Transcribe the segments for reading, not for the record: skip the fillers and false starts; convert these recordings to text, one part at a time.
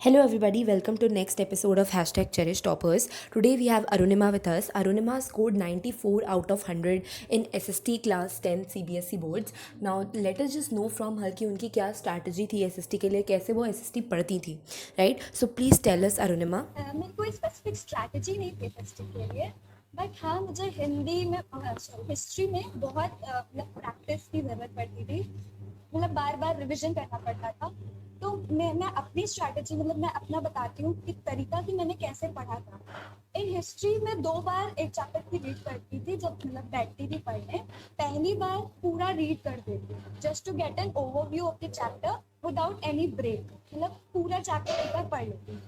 Hello everybody, welcome to next episode of Hashtag Cherish Toppers. Today we have Arunima with us. Arunima scored 94 out of 100 in SST class 10 CBSE boards. Now let us just know from her कि उनकी क्या strategy थी SST के लिए, कैसे वो SST पढ़ती थी, right? So please tell us Arunima. मेरी कोई स्पेसिफिक स्ट्रैटेजी नहीं थी टेस्टिंग के लिए, बट हाँ मुझे हिंदी में हिस्ट्री में बहुत मतलब प्रैक्टिस की ज़रूरत पड़ती थी, मतलब बार बार रिविजन करना पड़ता था। तो मैं अपनी स्ट्रैटेजी मतलब मैं अपना बताती हूँ कि तरीका कि मैंने कैसे पढ़ा था। इन हिस्ट्री में 2 बार एक चैप्टर की रीड करती थी जब मतलब बैठती थी पढ़ने। पहली बार पूरा रीड कर देती just to get an overview of the chapter without any break, मतलब पूरा चैप्टर एक बार पढ़ लेती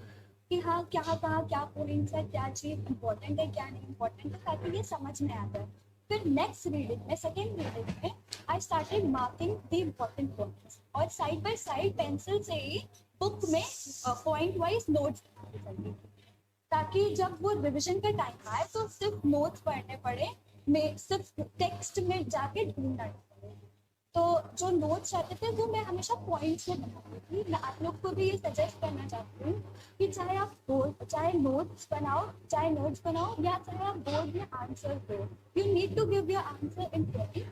कि हाँ क्या कहाँ क्या पॉइंट्स है, क्या चीज़ इंपॉर्टेंट है क्या नहीं इंपॉर्टेंट है, ताकि ये समझ में आ जाए। फिर नेक्स्ट रीडिंग में सेकेंड रीडिंग में I started marking the important points और साइड बाय साइड पेंसिल से ही बुक में पॉइंट वाइज नोट्स बनाती थी, ताकि जब वो रिविजन का टाइम आए तो सिर्फ नोट्स पढ़ने पड़े, मैं सिर्फ टेक्स्ट में जाके ढूंढना पड़े। तो जो नोट्स आते थे वो मैं हमेशा पॉइंट्स में बनाती थी। मैं आप लोग को भी ये सजेस्ट करना चाहती हूँ कि चाहे नोट्स बनाओ या चाहे आप बोर्ड में आंसर दो, you need to give your answer in point,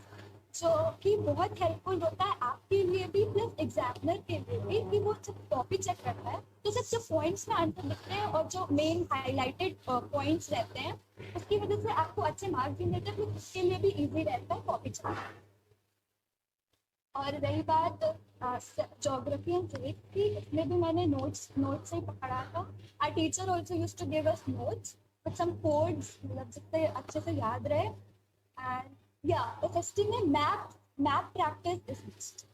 जो कि बहुत हेल्पफुल होता है आपके लिए भी प्लस एग्जामिनर के लिए भी, कि वो जब कॉपी चेक करता है तो सिर्फ जो पॉइंट्स में आंसर लिखते हैं और जो मेन हाईलाइटेड पॉइंट्स रहते हैं उसकी वजह से आपको अच्छे मार्क्स भी मिलते हैं, फिर उसके लिए भी ईजी रहता है कॉपी चेक। और रही बात ज्योग्राफी एंड सिविक्स की, इसमें भी मैंने नोट्स से ही पढ़ा था। Our teacher also used to give us notes with some codes, मतलब जितने अच्छे से याद रहे। एंड या एसएसटी में मैप प्रैक्टिस इज मस्ट।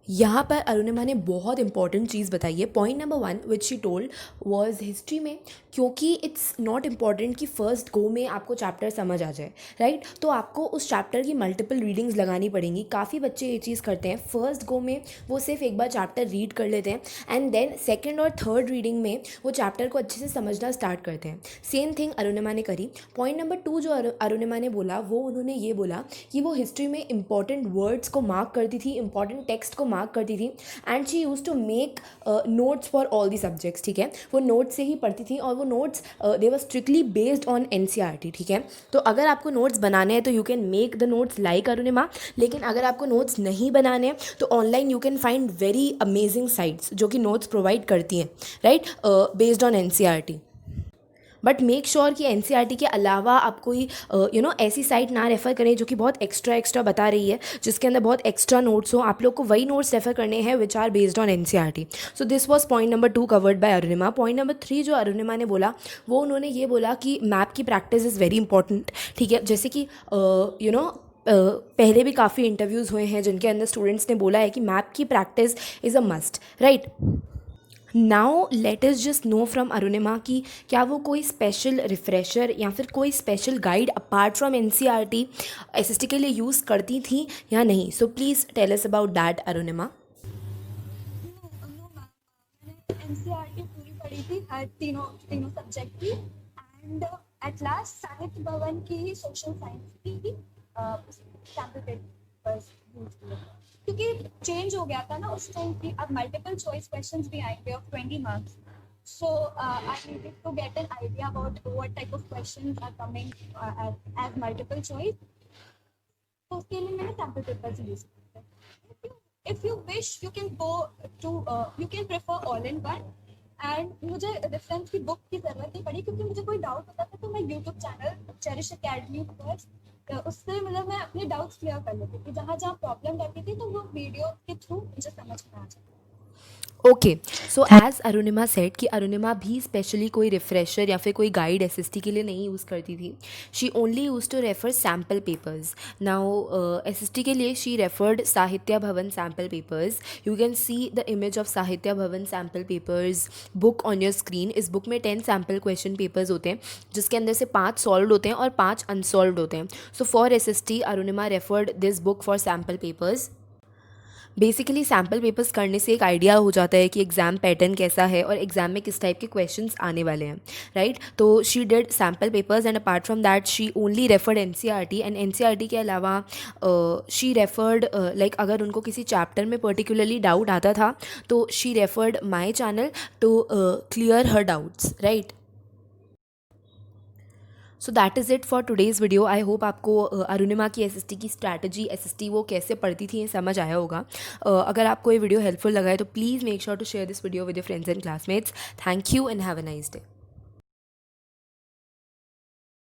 यहाँ पर अरुणिमा ने बहुत इंपॉर्टेंट चीज़ बताई है। Point number 1 which she told was history में, क्योंकि इट्स नॉट इम्पॉर्टेंट कि फर्स्ट गो में आपको चैप्टर समझ आ जाए, राइट? तो आपको उस चैप्टर की मल्टीपल रीडिंग्स लगानी पड़ेंगी। काफ़ी बच्चे ये चीज़ करते हैं, फर्स्ट गो में वो सिर्फ एक बार चैप्टर रीड कर लेते हैं एंड देन सेकेंड और थर्ड रीडिंग में वो चैप्टर को अच्छे से समझना स्टार्ट करते हैं। सेम थिंग अरुणिमा ने करी। पॉइंट नंबर 2 जो अरुणिमा ने बोला वो उन्होंने ये बोला कि वो हिस्ट्री में इंपॉर्टेंट वर्ड्स को मार्क करती थी, इंपॉर्टेंट टेक्स्ट को मार्क करती थी and she use to make notes for all the subjects, ठीक है? वो नोट्स से ही पढ़ती थी और वो notes they were strictly based on NCERT, ठीक है? तो अगर आपको नोट्स बनाने हैं तो you can make the notes like Arunima, लेकिन अगर आपको नोट्स नहीं बनाने हैं तो online you can find very amazing sites जो कि नोट्स प्रोवाइड करती हैं, right, based on NCERT. But make sure कि एनसीईआरटी के अलावा आप कोई ऐसी साइट ना रेफ़र करें जो कि बहुत एक्स्ट्रा बता रही है, जिसके अंदर बहुत एक्स्ट्रा नोट्स हो। आप लोग को वही नोट्स रेफ़र करने हैं which are based on NCERT. So this was point number 2 covered by Arunima. Point number 3 जो अरुणिमा ने बोला वो उन्होंने ये बोला कि मैप की प्रैक्टिस इज़ वेरी इंपॉर्टेंट, ठीक है? जैसे कि पहले भी काफ़ी इंटरव्यूज़ हुए हैं जिनके अंदर स्टूडेंट्स ने बोला है कि मैप की practice is a must, right? Now let us just know from Arunima कि क्या वो कोई स्पेशल रिफ्रेशर या फिर कोई special guide apart from NCERT SST के लिए यूज़ करती थी या नहीं। So please tell us about that Arunima. मैंने एनसीईआरटी पूरी पढ़ी थी, हर तीनों सब्जेक्ट की। एंड एट लास्ट साहित्य भवन की सोशल साइंस की सैम्पल पेपर्स यूज किए, क्योंकि चेंज हो गया था ना उस टाइम की, अब मल्टीपल चॉइस क्वेश्चंस भी आएंगे of 20 marks. So I needed to get an idea about what type of questions are coming as multiple choice. तो उसके लिए मैंने सैम्पल पेपर्स यूज किए। If you wish, you can go to you can prefer all in one. And मुझे reference की book की ज़रूरत नहीं पड़ी, क्योंकि मुझे कोई डाउट होता था तो मैं यूट्यूब चैनल चेरिश अकेडमी पर उससे मतलब मैं अपने डाउट्स क्लियर कर लेती थी। जहाँ जहाँ प्रॉब्लम रहती थी तो वो वीडियो के थ्रू मुझे समझ में आ जाती। Okay, so as Arunima said कि अरुणिमा भी स्पेशली कोई रिफ्रेशर या फिर कोई गाइड एसएसटी के लिए नहीं यूज़ करती थी। She only use to refer sample papers. Now SST के लिए she referred Sahitya Bhavan sample papers. You can see the image of Sahitya Bhavan sample papers book on your screen. इस बुक में 10 सैम्पल क्वेश्चन पेपर्स होते हैं, जिसके अंदर से 5 सॉल्व होते हैं और 5 अनसॉल्व होते हैं। So for SST Arunima referred this book for sample papers. Basically sample papers करने से एक आइडिया हो जाता है कि एग्ज़ाम पैटर्न कैसा है और एग्ज़ाम में किस टाइप के क्वेश्चंस आने वाले हैं, राइट? तो she did sample papers and apart from that she only referred NCERT, and NCERT के अलावा शी रेफर्ड लाइक अगर उनको किसी चैप्टर में पर्टिकुलरली डाउट आता था तो she referred my channel to clear her doubts, right? So that is it for today's video. I hope आपको अरुणिमा की एसएसटी की स्ट्रैटेजी, एसएसटी वो कैसे पढ़ती थी, ये समझ आया होगा। अगर आपको ये वीडियो हेल्पफुल लगा है तो please make sure to share this video with your friends and classmates. Thank you and have a nice day.